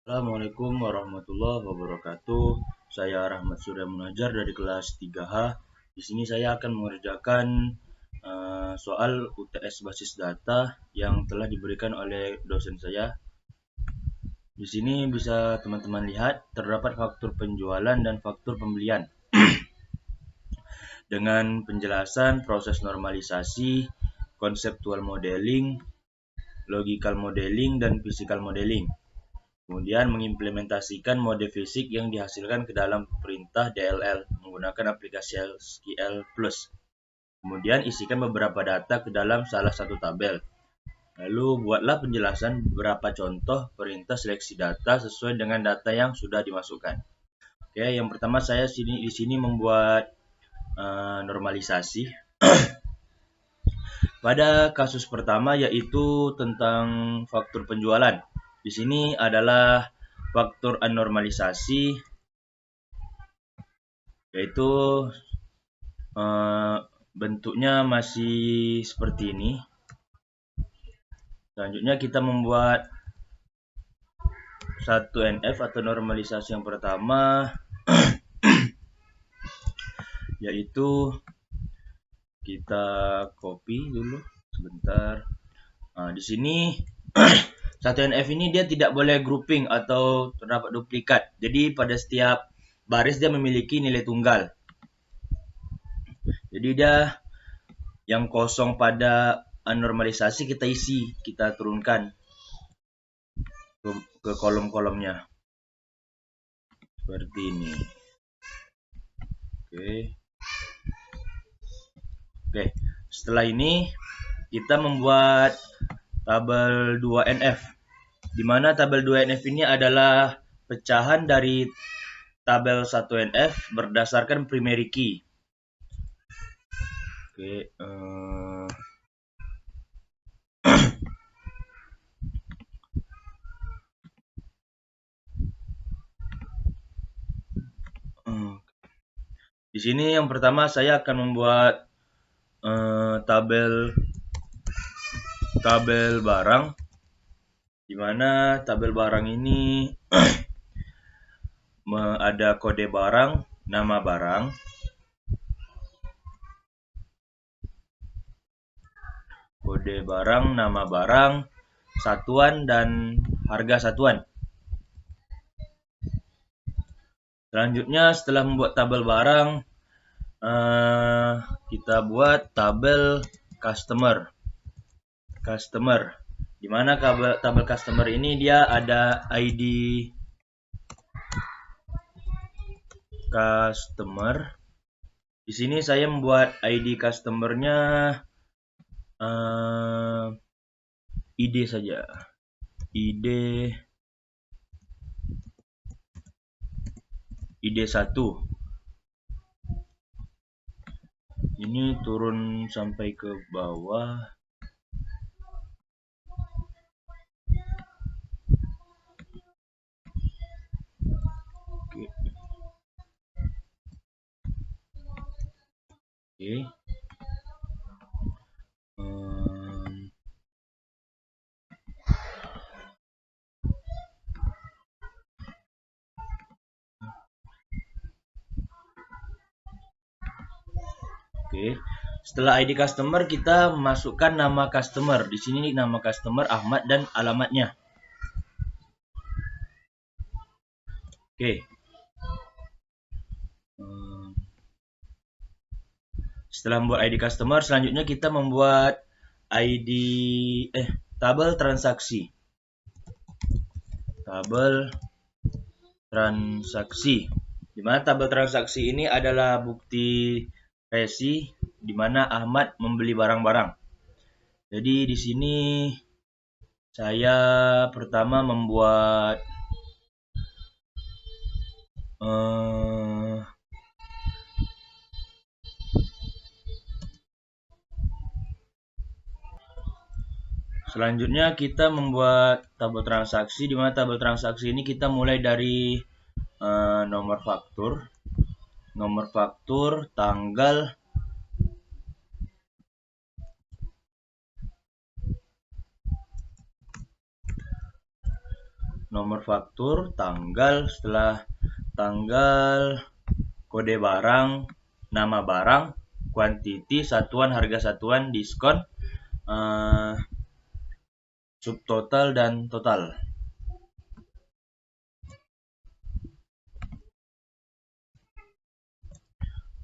Assalamualaikum warahmatullahi wabarakatuh. Saya Rahmat Surya Munajar dari kelas 3H. Di sini saya akan mengerjakan soal UTS basis data yang telah diberikan oleh dosen saya. Di sini bisa teman-teman lihat terdapat faktur penjualan dan faktur pembelian dengan penjelasan proses normalisasi, konseptual modeling, logical modeling, dan physical modeling. Kemudian mengimplementasikan mode fisik yang dihasilkan ke dalam perintah DLL menggunakan aplikasi SQL+. Kemudian isikan beberapa data ke dalam salah satu tabel. Lalu buatlah penjelasan beberapa contoh perintah seleksi data sesuai dengan data yang sudah dimasukkan. Oke, yang pertama saya di sini membuat normalisasi. Pada kasus pertama yaitu tentang faktur penjualan. Di sini adalah faktur anormalisasi, yaitu bentuknya masih seperti ini. Selanjutnya kita membuat 1NF atau normalisasi yang pertama, yaitu kita copy dulu sebentar. Nah, di sini 1NF ini dia tidak boleh grouping atau terdapat duplikat. Jadi pada setiap baris dia memiliki nilai tunggal. Jadi dia yang kosong pada anormalisasi kita isi, kita turunkan ke kolom-kolomnya. Seperti ini. Oke. Setelah ini kita membuat tabel 2NF. Di mana tabel 2NF ini adalah pecahan dari tabel 1NF berdasarkan primary key. Oke, di sini yang pertama saya akan membuat tabel barang, di mana tabel barang ini ada kode barang, nama barang, nama barang, satuan dan harga satuan. Selanjutnya setelah membuat tabel barang, kita buat tabel customer, di mana tabel customer ini dia ada ID customer. Di sini saya membuat ID customernya ID saja, ID 1. Ini turun sampai ke bawah. Oke. Oke. Setelah ID customer kita masukkan nama customer. Di sini nama customer Ahmad dan alamatnya. Oke. Setelah membuat ID customer, selanjutnya kita membuat tabel transaksi. Tabel transaksi. Di mana tabel transaksi ini adalah bukti resi di mana Ahmad membeli barang-barang. Jadi di sini saya pertama membuat selanjutnya kita membuat tabel transaksi, di mana tabel transaksi ini kita mulai dari nomor faktur, tanggal, nomor faktur, tanggal, setelah tanggal, kode barang, nama barang, kuantiti, satuan, harga satuan, diskon, subtotal, dan total.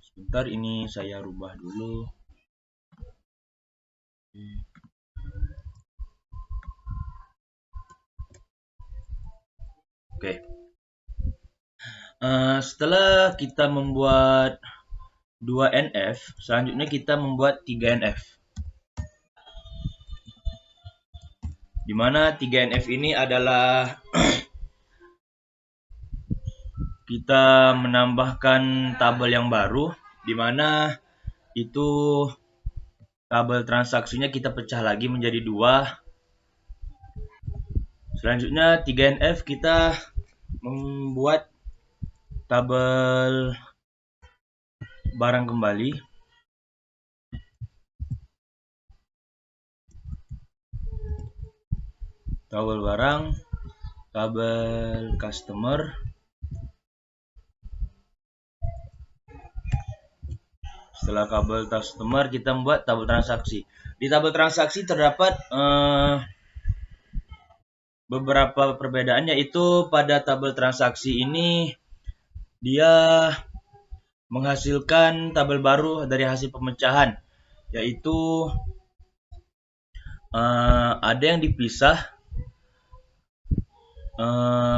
Sebentar, ini saya rubah dulu. Oke. Setelah kita membuat 2 NF, selanjutnya kita membuat 3 NF. Di mana 3 NF ini adalah kita menambahkan tabel yang baru, di mana itu tabel transaksinya kita pecah lagi menjadi 2. Selanjutnya 3 NF kita membuat tabel barang kembali. Tabel barang, tabel customer, setelah tabel customer kita membuat tabel transaksi. Di tabel transaksi terdapat beberapa perbedaan, yaitu pada tabel transaksi ini dia menghasilkan tabel baru dari hasil pemecahan, yaitu ada yang dipisah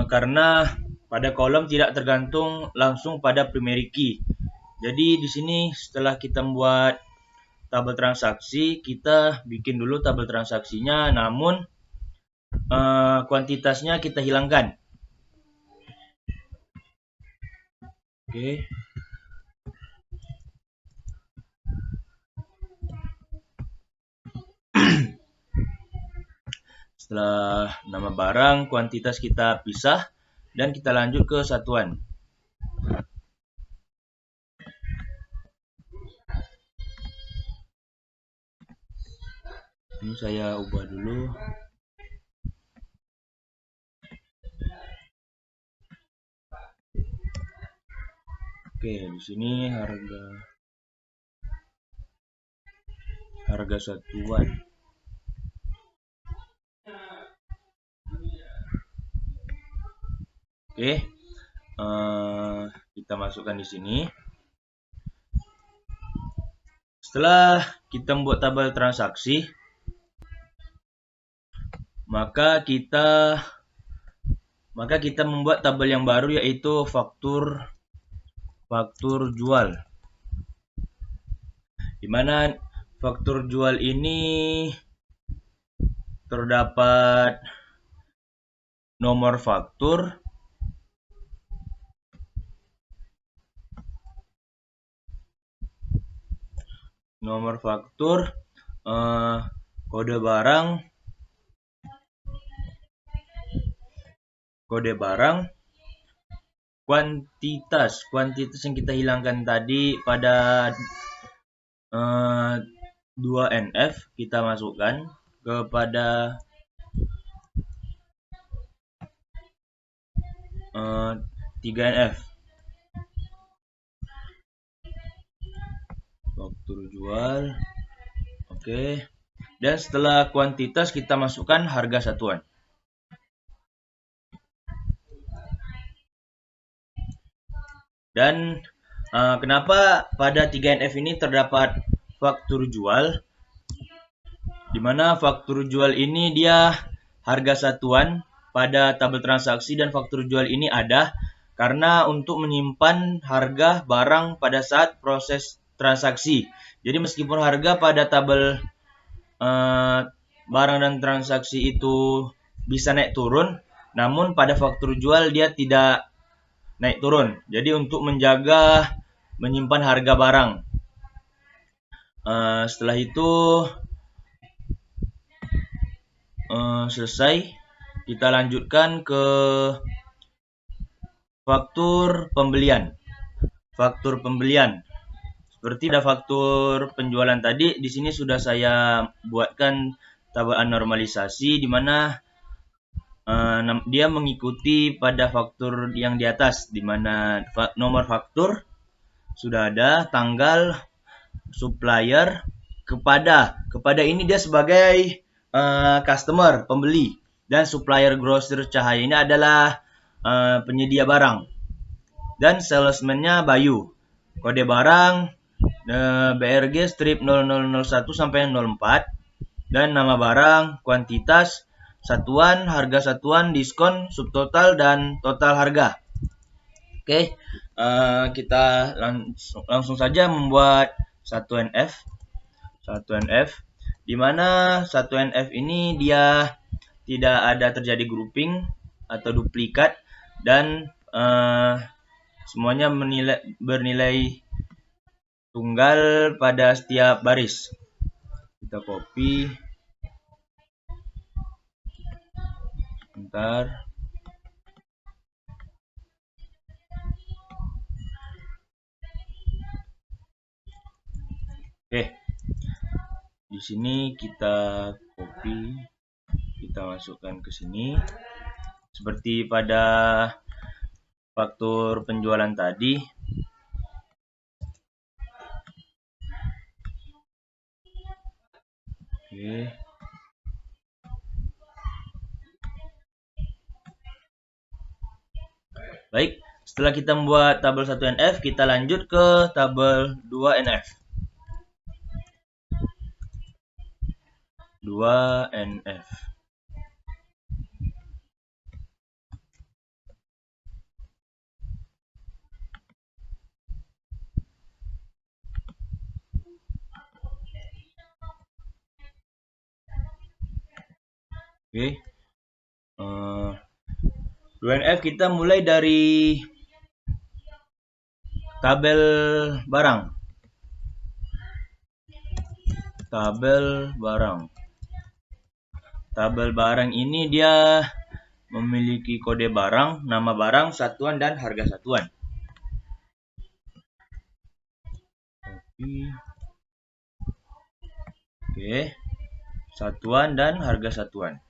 karena pada kolom tidak tergantung langsung pada primary key. Jadi di sini setelah kita membuat tabel transaksi, kita bikin dulu tabel transaksinya, namun kuantitasnya kita hilangkan. Oke. Setelah nama barang, kuantitas kita pisah, dan kita lanjut ke satuan. Ini saya ubah dulu. Oke, di sini harga satuan. Oke, kita masukkan di sini. Setelah kita membuat tabel transaksi, maka kita membuat tabel yang baru, yaitu faktur jual. Di mana faktur jual ini terdapat nomor faktur, kode barang, kuantitas yang kita hilangkan tadi pada 2 NF kita masukkan kepada 3 NF. Faktur jual. Oke. Dan setelah kuantitas kita masukkan harga satuan. Dan kenapa pada 3 NF ini terdapat faktur jual? Di mana faktur jual ini dia harga satuan pada tabel transaksi, dan faktur jual ini ada karena untuk menyimpan harga barang pada saat proses transaksi. Jadi meskipun harga pada tabel barang dan transaksi itu bisa naik turun, namun pada faktur jual dia tidak naik turun. Jadi untuk menjaga menyimpan harga barang. Setelah itu selesai, kita lanjutkan ke faktur pembelian. Faktur pembelian. Seperti ada faktur penjualan tadi, di sini sudah saya buatkan tabel normalisasi, di mana dia mengikuti pada faktur yang di atas, di mana nomor faktur sudah ada, tanggal, supplier, kepada ini dia sebagai customer, pembeli, dan supplier grosir Cahaya ini adalah penyedia barang, dan salesman-nya Bayu. Kode barang BRG strip 0001 sampai 04, dan nama barang, kuantitas, satuan, harga satuan, diskon, subtotal, dan total harga. Oke, kita langsung saja membuat satuan F. Satuan F, di mana satuan F ini dia tidak ada terjadi grouping atau duplikat, dan semuanya bernilai tunggal pada setiap baris. Kita copy. Sebentar. Oke. Di sini kita copy, kita masukkan ke sini. Seperti pada faktur penjualan tadi. Oke. Baik, setelah kita membuat tabel 1NF, kita lanjut ke tabel 2NF. 2NF. Oke. 2NF kita mulai dari tabel barang. Tabel barang. Tabel barang ini dia memiliki kode barang, nama barang, satuan, dan harga satuan. Oke. Satuan dan harga satuan.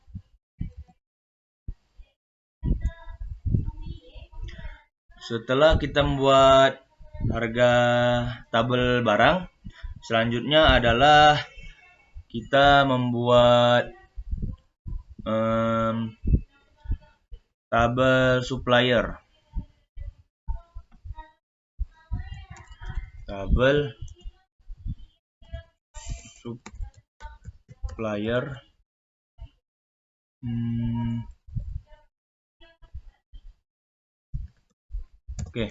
Setelah kita membuat harga tabel barang, selanjutnya adalah kita membuat tabel supplier. Tabel supplier. Oke.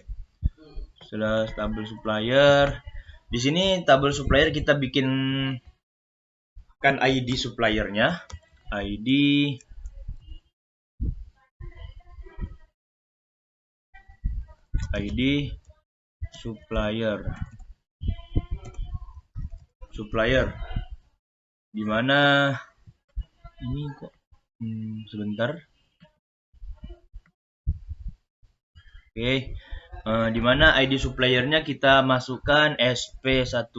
Setelah tabel supplier, di sini tabel supplier kita bikin kan ID suppliernya, ID supplier, di mana ini kok sebentar. Oke, di mana ID suppliernya kita masukkan SP1.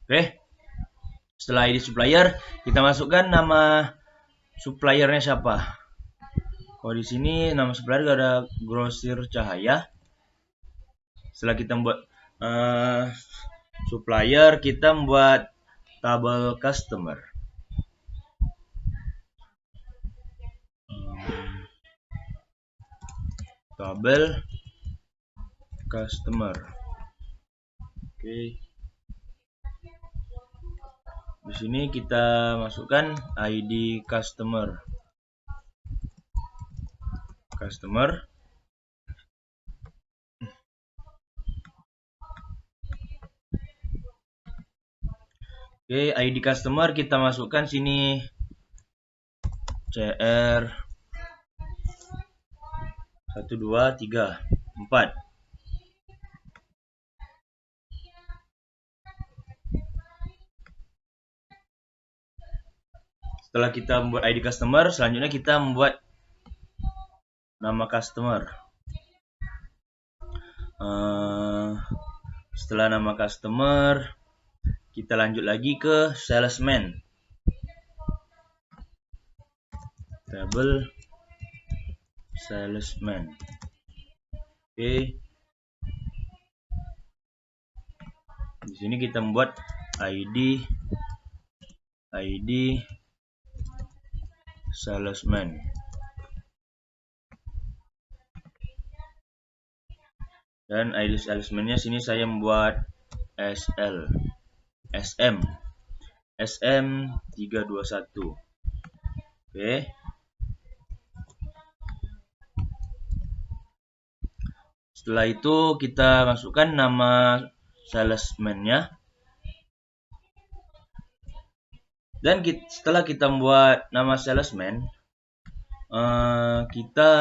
Oke. Setelah ID supplier, kita masukkan nama suppliernya siapa. Kalau di sini nama supplier ada Grosir Cahaya. Setelah kita membuat supplier, kita membuat tabel customer. Tabel customer. Oke. Di sini kita masukkan ID customer. Oke, ID customer kita masukkan sini CR 1 2 3 4. Setelah kita membuat ID customer, selanjutnya kita membuat nama customer. Setelah nama customer, kita lanjut lagi ke salesman. Tabel salesman. Oke. Di sini kita membuat ID salesman. Dan ID salesman-nya sini saya membuat SM 321. Oke. Setelah itu kita masukkan nama salesman-nya. Dan setelah kita membuat nama salesman, kita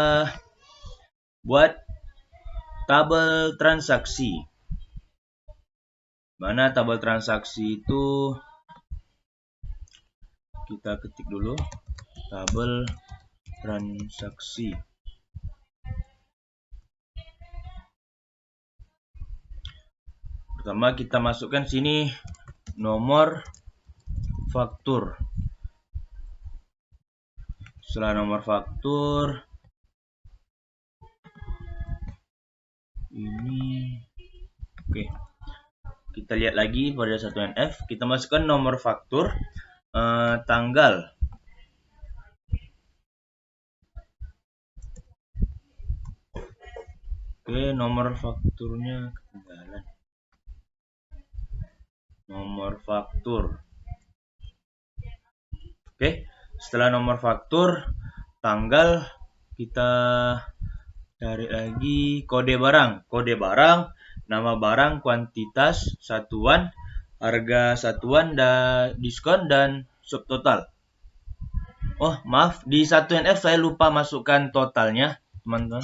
buat tabel transaksi. Mana tabel transaksi itu? Kita ketik dulu tabel transaksi. Pertama kita masukkan sini nomor faktur. Setelah nomor faktur ini, oke. Kita lihat lagi pada satuan F, kita masukkan nomor faktur, tanggal. Oke, nomor fakturnya ketinggalan. Nomor faktur. Oke, setelah nomor faktur, tanggal, kita cari lagi kode barang. Kode barang, nama barang, kuantitas, satuan, harga satuan, dan diskon, dan subtotal. Oh, maaf, di satuan F saya lupa masukkan totalnya, teman-teman.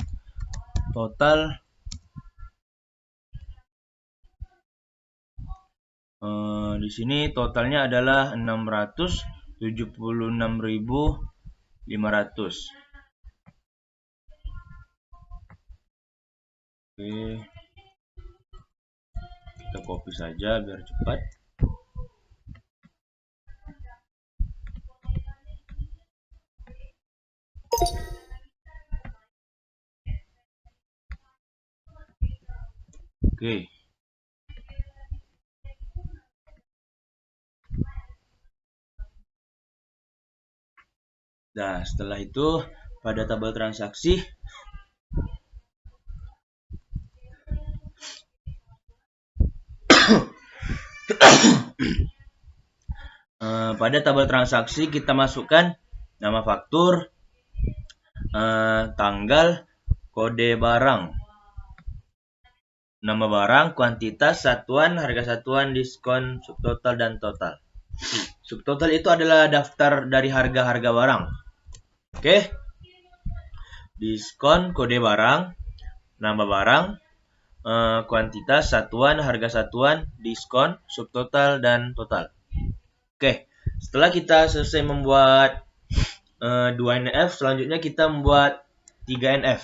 Total di sini totalnya adalah 676.500. Oke, kita copy saja biar cepat. Oke. Nah, setelah itu pada tabel transaksi pada tabel transaksi kita masukkan nama faktur, tanggal, kode barang, nama barang, kuantitas, satuan, harga satuan, diskon, subtotal, dan total. Subtotal itu adalah daftar dari harga-harga barang. Oke. Diskon, kode barang, nama barang, kuantitas, satuan, harga satuan, diskon, subtotal, dan total. Oke, setelah kita selesai membuat 2NF, selanjutnya kita membuat 3NF.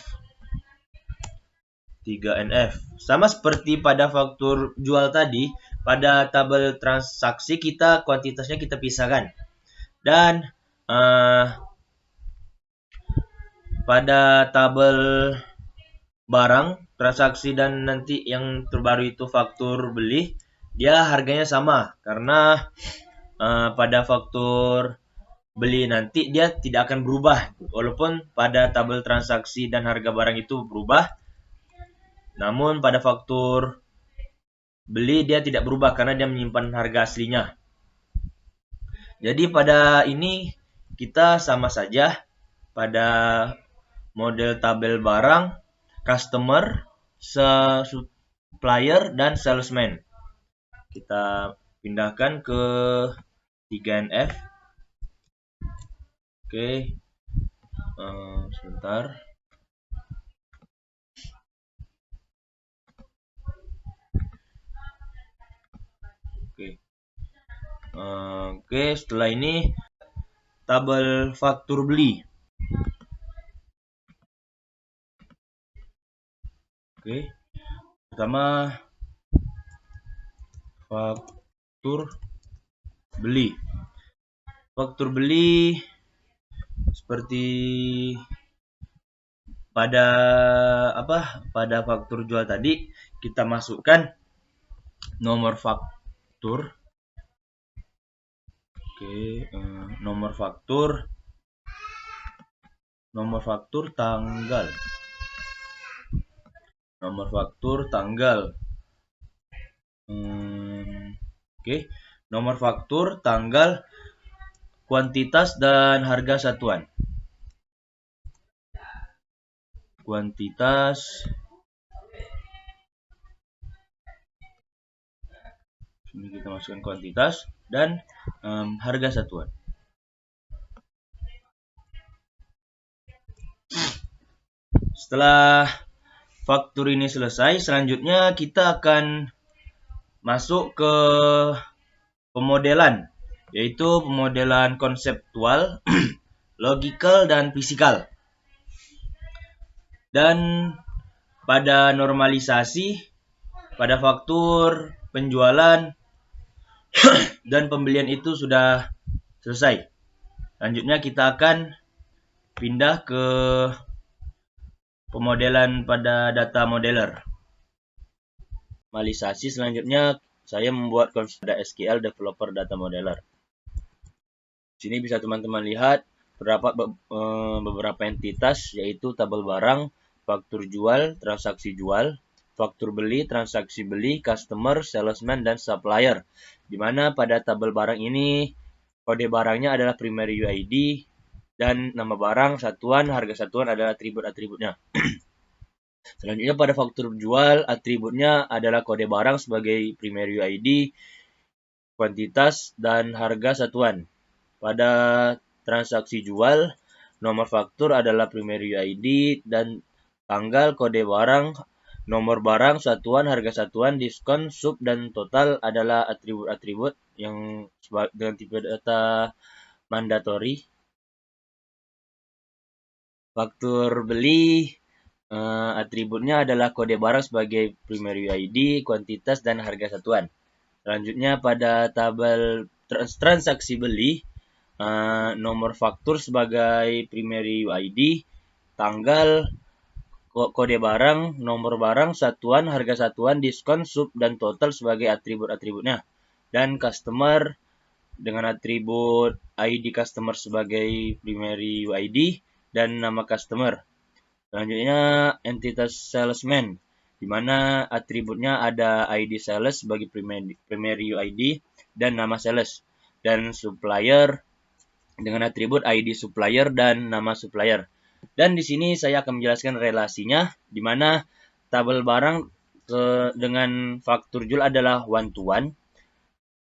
3NF. Sama seperti pada faktur jual tadi, pada tabel transaksi kita kuantitasnya kita pisahkan. Dan pada tabel barang, transaksi, dan nanti yang terbaru itu faktur beli, dia harganya sama. Karena pada faktur beli nanti dia tidak akan berubah. Walaupun pada tabel transaksi dan harga barang itu berubah, namun pada faktur beli dia tidak berubah karena dia menyimpan harga aslinya. Jadi pada ini kita sama saja pada model tabel barang, customer, supplier, dan salesman. Kita pindahkan ke 3NF. Oke, sebentar. Oke, setelah ini tabel faktur beli. Oke, pertama faktur beli. Faktur beli seperti pada faktur jual tadi, kita masukkan nomor faktur. Nomor faktur tanggal. Nomor faktur tanggal. Nomor faktur tanggal, kuantitas dan harga satuan. Kuantitas, sini kita masukkan kuantitas dan harga satuan. Setelah faktur ini selesai, selanjutnya kita akan masuk ke pemodelan, yaitu pemodelan konseptual, logikal, dan fisikal. Dan pada normalisasi, pada faktur penjualan dan pembelian itu sudah selesai. Selanjutnya kita akan pindah ke pemodelan pada data modeler. Normalisasi selanjutnya saya membuat konsep SQL Developer Data Modeler. Sini bisa teman-teman lihat terdapat beberapa entitas, yaitu tabel barang, faktur jual, transaksi jual, faktur beli, transaksi beli, customer, salesman, dan supplier. Di mana pada tabel barang ini kode barangnya adalah primary UID dan nama barang, satuan, harga satuan adalah atribut-atributnya. Selanjutnya pada faktur jual, atributnya adalah kode barang sebagai primary UID, kuantitas, dan harga satuan. Pada transaksi jual, nomor faktur adalah primary UID dan tanggal, kode barang, nomor barang, satuan, harga satuan, diskon, sub, dan total adalah atribut-atribut yang dengan tipe data mandatori. Faktur beli, atributnya adalah kode barang sebagai primary UID, kuantitas, dan harga satuan. Selanjutnya pada tabel transaksi beli, nomor faktur sebagai primary UID, tanggal, kode barang, nomor barang, satuan, harga satuan, diskon, sub, dan total sebagai atribut-atributnya. Dan customer dengan atribut ID customer sebagai primary UID dan nama customer. Selanjutnya entitas salesman, di mana atributnya ada ID sales sebagai primary UID dan nama sales. Dan supplier dengan atribut ID supplier dan nama supplier. Dan di sini saya akan menjelaskan relasinya, di mana tabel barang dengan faktur jual adalah one to one,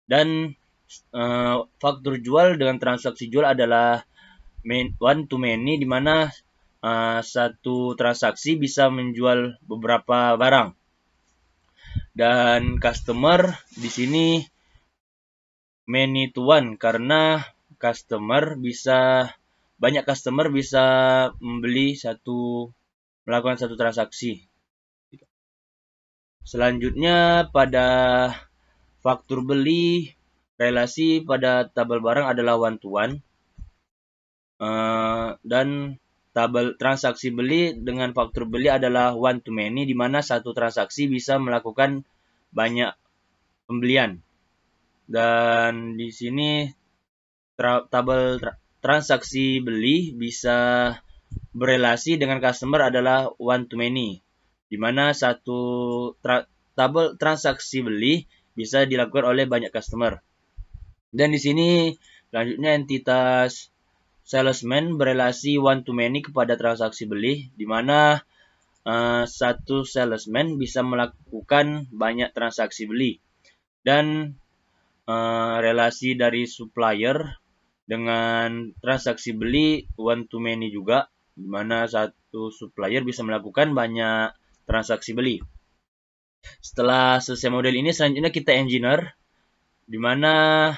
dan faktur jual dengan transaksi jual adalah one to many, di mana satu transaksi bisa menjual beberapa barang. Dan customer di sini many to one, karena banyak customer bisa melakukan satu transaksi. Selanjutnya pada faktur beli, relasi pada tabel barang adalah one to one, dan tabel transaksi beli dengan faktur beli adalah one to many, di mana satu transaksi bisa melakukan banyak pembelian. Dan di sini tabel transaksi beli bisa berelasi dengan customer adalah one to many, di mana satu tabel transaksi beli bisa dilakukan oleh banyak customer. Dan di sini selanjutnya entitas salesman berelasi one to many kepada transaksi beli, di mana satu salesman bisa melakukan banyak transaksi beli. Dan relasi dari supplier dengan transaksi beli one to many juga, di mana satu supplier bisa melakukan banyak transaksi beli. Setelah selesai model ini, selanjutnya kita engineer, di mana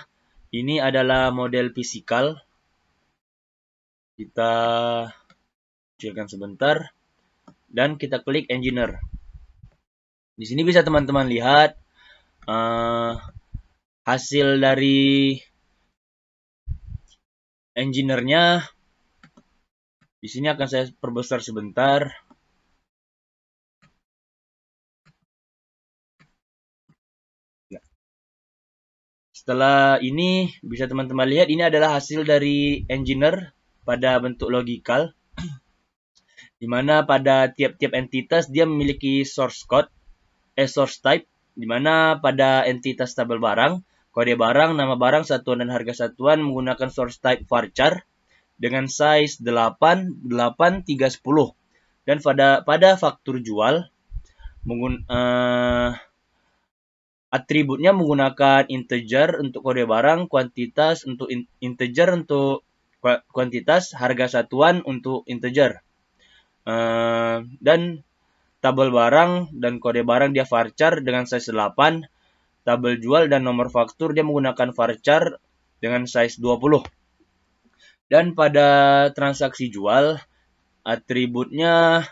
ini adalah model fisikal. Kita kecilkan sebentar dan kita klik engineer. Di sini bisa teman-teman lihat hasil dari engineer-nya di sini akan saya perbesar sebentar. Setelah ini bisa teman-teman lihat ini adalah hasil dari engineer pada bentuk logikal, di mana pada tiap-tiap entitas dia memiliki source code, source type, di mana pada entitas tabel barang, kode barang, nama barang, satuan dan harga satuan menggunakan source type varchar dengan size 8, 8, 3, 10. Dan pada faktur jual atributnya menggunakan integer untuk kode barang, kuantitas untuk integer untuk kuantitas, harga satuan untuk integer. Dan tabel barang dan kode barang dia varchar dengan size 8, tabel jual dan nomor faktur dia menggunakan varchar dengan size 20. Dan pada transaksi jual, atributnya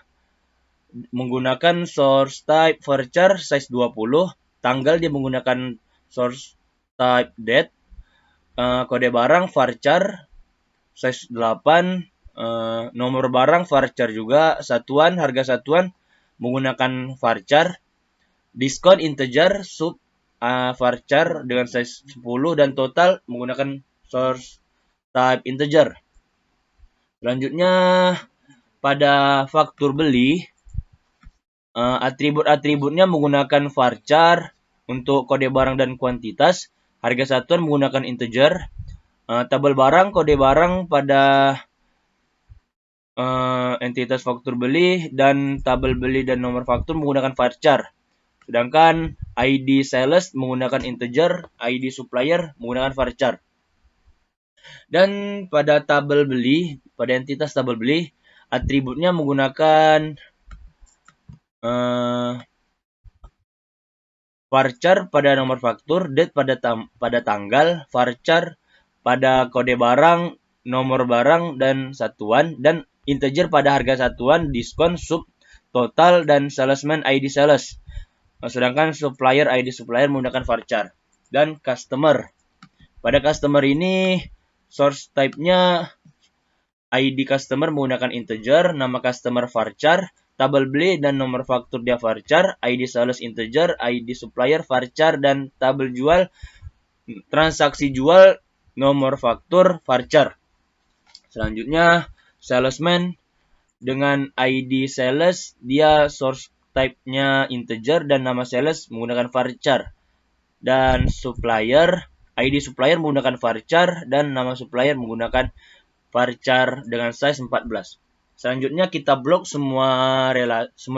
menggunakan source type varchar size 20, tanggal dia menggunakan source type date, kode barang varchar size 8, nomor barang varchar juga, satuan harga satuan menggunakan varchar, diskon integer sub varchar dengan size 10, dan total menggunakan source type integer. Selanjutnya pada faktur beli, atribut-atributnya menggunakan varchar untuk kode barang dan kuantitas, harga satuan menggunakan integer, tabel barang, kode barang pada entitas faktur beli, dan tabel beli dan nomor faktur menggunakan varchar. Sedangkan ID sales menggunakan integer, ID supplier menggunakan varchar. Dan pada tabel beli, pada entitas tabel beli, atributnya menggunakan varchar pada nomor faktur, date pada tanggal, varchar pada kode barang, nomor barang dan satuan, dan integer pada harga satuan, diskon, sub, total, dan salesman ID sales. Sedangkan supplier ID supplier menggunakan varchar. Dan customer. Pada customer ini source type-nya ID customer menggunakan integer, nama customer varchar, tabel beli dan nomor faktur dia varchar, ID sales integer, ID supplier varchar, dan tabel jual, transaksi jual, nomor faktur varchar. Selanjutnya salesman dengan ID sales, dia source type-nya integer dan nama sales menggunakan varchar. Dan supplier, ID supplier menggunakan varchar dan nama supplier menggunakan varchar dengan size 14. Selanjutnya kita blok semua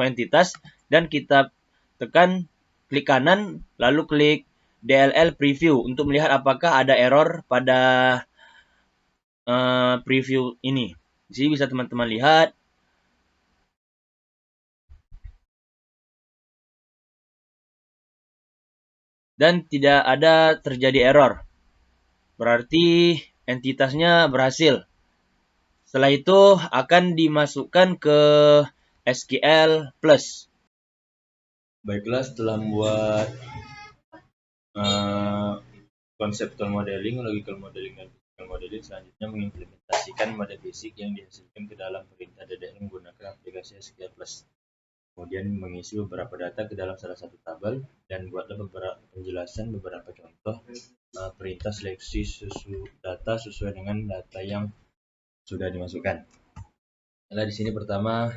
entitas dan kita tekan klik kanan lalu klik DLL preview untuk melihat apakah ada error pada preview ini. Di sini bisa teman-teman lihat dan tidak ada terjadi error. Berarti entitasnya berhasil. Setelah itu akan dimasukkan ke SQL Plus. Baiklah, setelah membuat conceptual modeling, logical modeling, dan physical modeling, selanjutnya mengimplementasikan model basic yang dihasilkan ke dalam perintah DDL menggunakan aplikasi SQL Plus. Kemudian mengisi beberapa data ke dalam salah satu tabel dan buatlah beberapa penjelasan beberapa contoh perintah seleksi data sesuai dengan data yang sudah dimasukkan. Nah, di sini pertama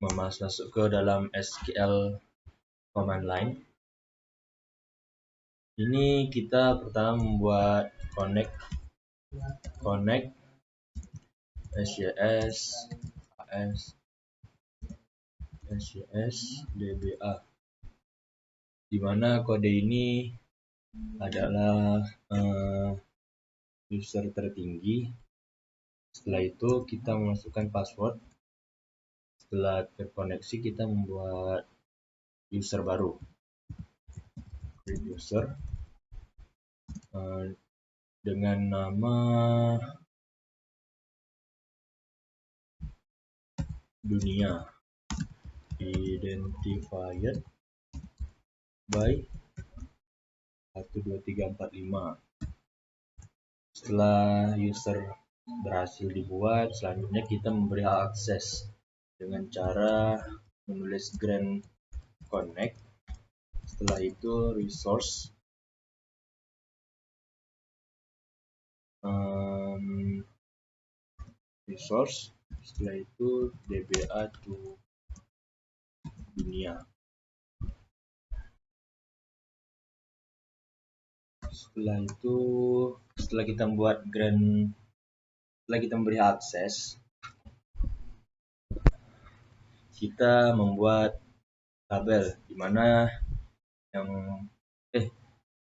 masuk ke dalam SQL command line. Ini kita pertama membuat connect SYS AS SYS DBA, di mana kode ini adalah user tertinggi. Setelah itu kita memasukkan password. Setelah terkoneksi kita membuat user baru, create user dengan nama dunia, identified by 1, 2, 3, 4, 5. Setelah user berhasil dibuat, selanjutnya kita memberi akses dengan cara menulis grant connect. Setelah itu resource, setelah itu DBA to dunia. Setelah itu, setelah kita memberi akses, kita membuat tabel di mana yang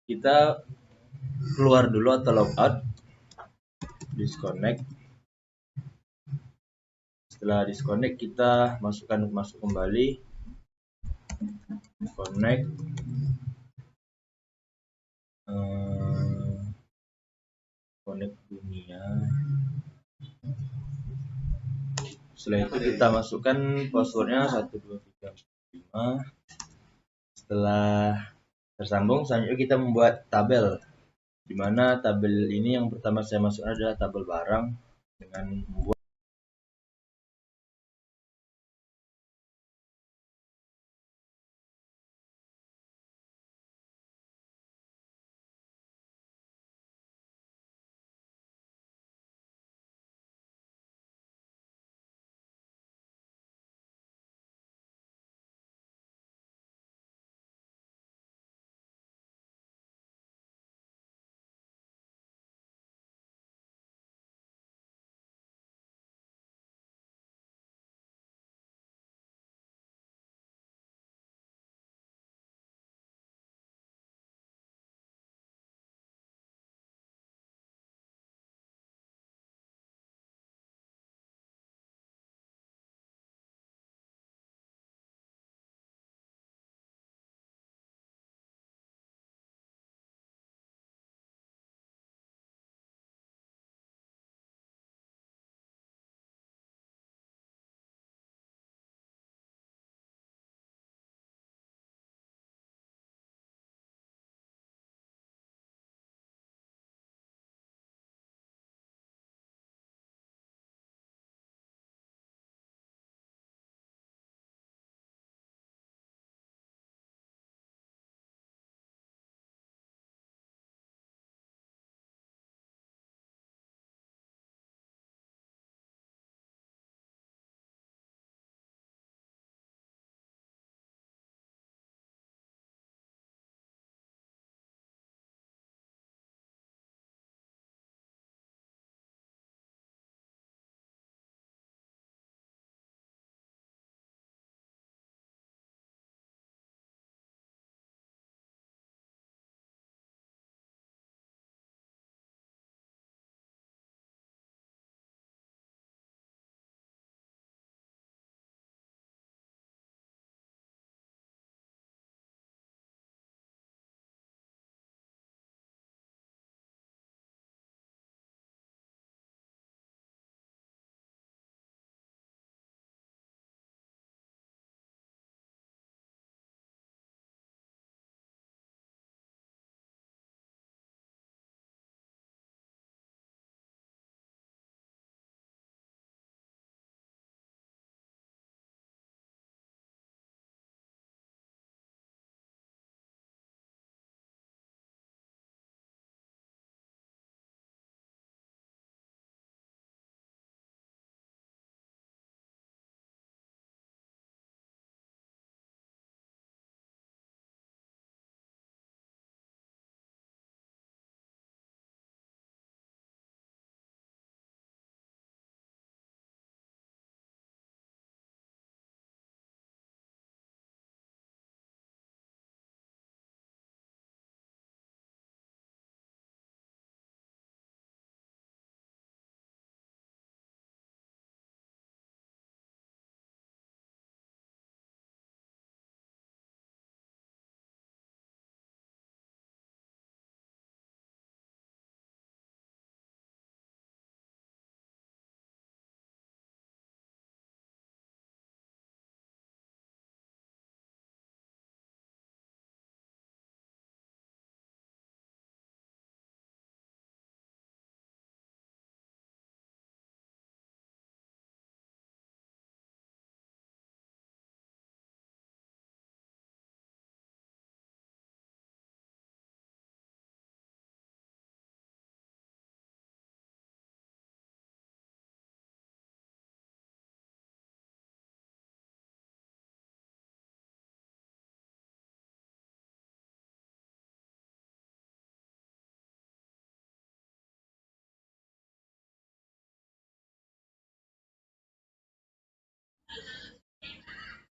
kita keluar dulu atau logout, disconnect. Setelah disconnect, kita masuk kembali, connect, connect dunia. Setelah itu kita masukkan passwordnya 1, 2, 3, 4, 5. Setelah tersambung, selanjutnya kita membuat tabel, di mana tabel ini yang pertama saya masukkan adalah tabel barang dengan membuat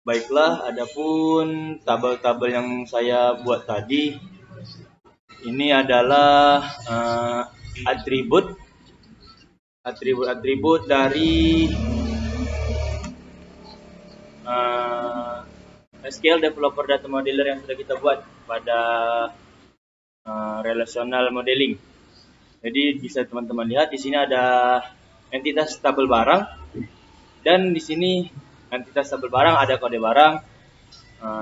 Baiklah, adapun tabel-tabel yang saya buat tadi ini adalah atribut dari SQL Developer Data Modeler yang sudah kita buat pada relational modeling. Jadi bisa teman-teman lihat di sini ada entitas tabel barang, dan di sini entitas tabel barang ada kode barang,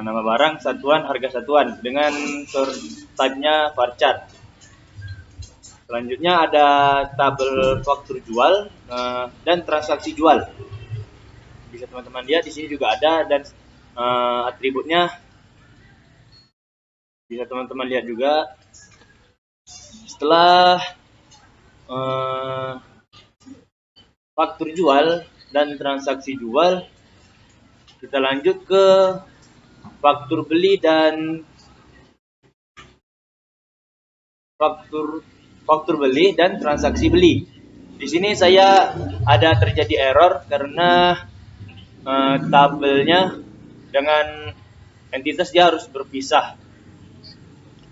nama barang, satuan, harga satuan dengan source type-nya varchar. Selanjutnya ada tabel faktur jual dan transaksi jual. Bisa teman-teman lihat di sini juga ada, dan atributnya bisa teman-teman lihat juga. Setelah faktur jual dan transaksi jual, kita lanjut ke faktur beli dan faktur beli dan transaksi beli. Di sini saya ada terjadi error karena tabelnya dengan entitas dia harus berpisah.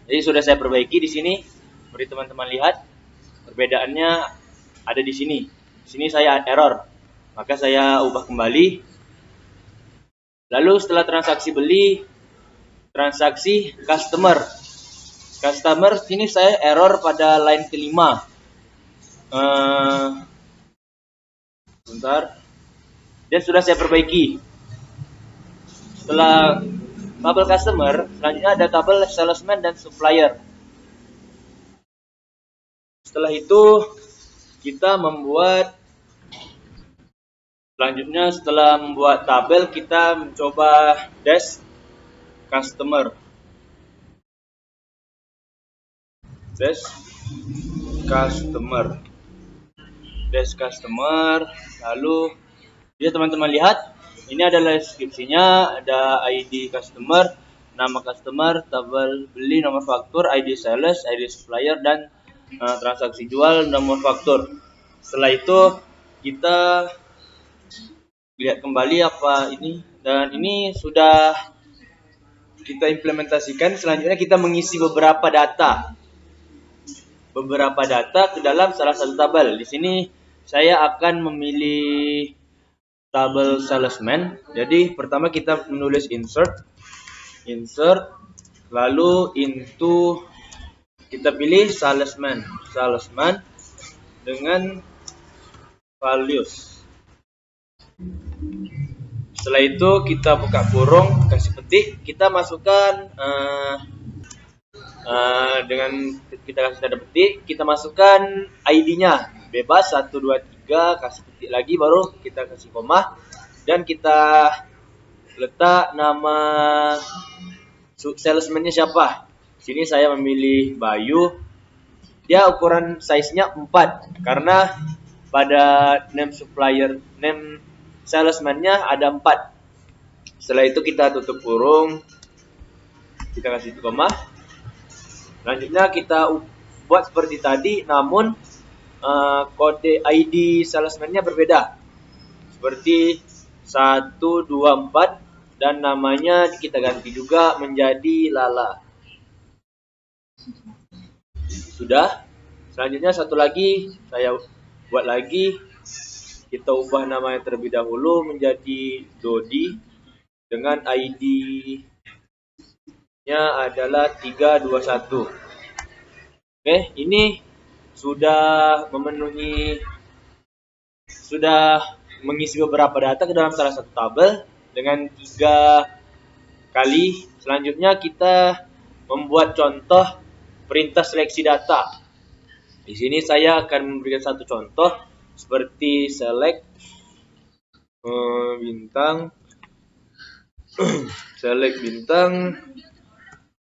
Jadi sudah saya perbaiki di sini. Beri teman-teman lihat perbedaannya ada di sini. Di sini saya error, maka saya ubah kembali. Lalu setelah transaksi beli, transaksi customer. Customer sini saya error pada line kelima. Bentar. Dan sudah saya perbaiki. Setelah tabel customer, selanjutnya ada tabel salesman dan supplier. Setelah itu kita membuat, selanjutnya setelah membuat tabel kita mencoba dash customer. Dash customer. Lalu ya teman-teman lihat, ini adalah deskripsinya, ada ID customer, nama customer, tabel beli, nomor faktur, ID sales, ID supplier, dan transaksi jual, nomor faktur. Setelah itu kita lihat kembali apa ini, dan ini sudah kita implementasikan. Selanjutnya kita mengisi beberapa data ke dalam salah satu tabel. Di sini saya akan memilih tabel salesman. Jadi pertama kita menulis insert, lalu into, kita pilih salesman dengan values. Setelah itu kita buka kurung, kasih petik, kita masukkan dengan kita kasih tanda petik, kita masukkan ID-nya bebas 1 2 3, kasih petik lagi, baru kita kasih koma, dan kita letak nama salesman-nya siapa. Sini saya memilih Bayu. Dia ukuran size-nya 4 karena pada name salesman-nya ada 4. Setelah itu kita tutup kurung, kita kasih koma. Selanjutnya kita buat seperti tadi, namun kode ID salesman-nya berbeda. Seperti 1 2 4, dan namanya kita ganti juga menjadi Lala. Sudah. Selanjutnya satu lagi saya buat lagi, kita ubah namanya terlebih dahulu menjadi Dodi dengan ID-nya adalah 321. Oke, ini sudah mengisi beberapa data ke dalam salah satu tabel dengan 3 kali. Selanjutnya kita membuat contoh perintah seleksi data. Di sini saya akan memberikan satu contoh seperti select bintang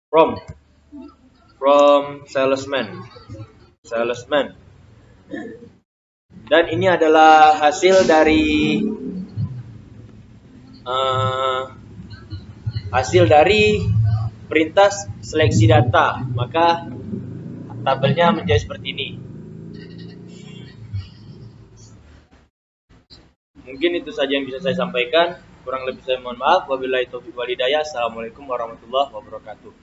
from salesman. Dan ini adalah hasil dari perintah seleksi data. Maka tabelnya menjadi seperti ini. Mungkin itu saja yang bisa saya sampaikan. Kurang lebih saya mohon maaf. Wabillahi taufiq walhidayah. Assalamualaikum warahmatullahi wabarakatuh.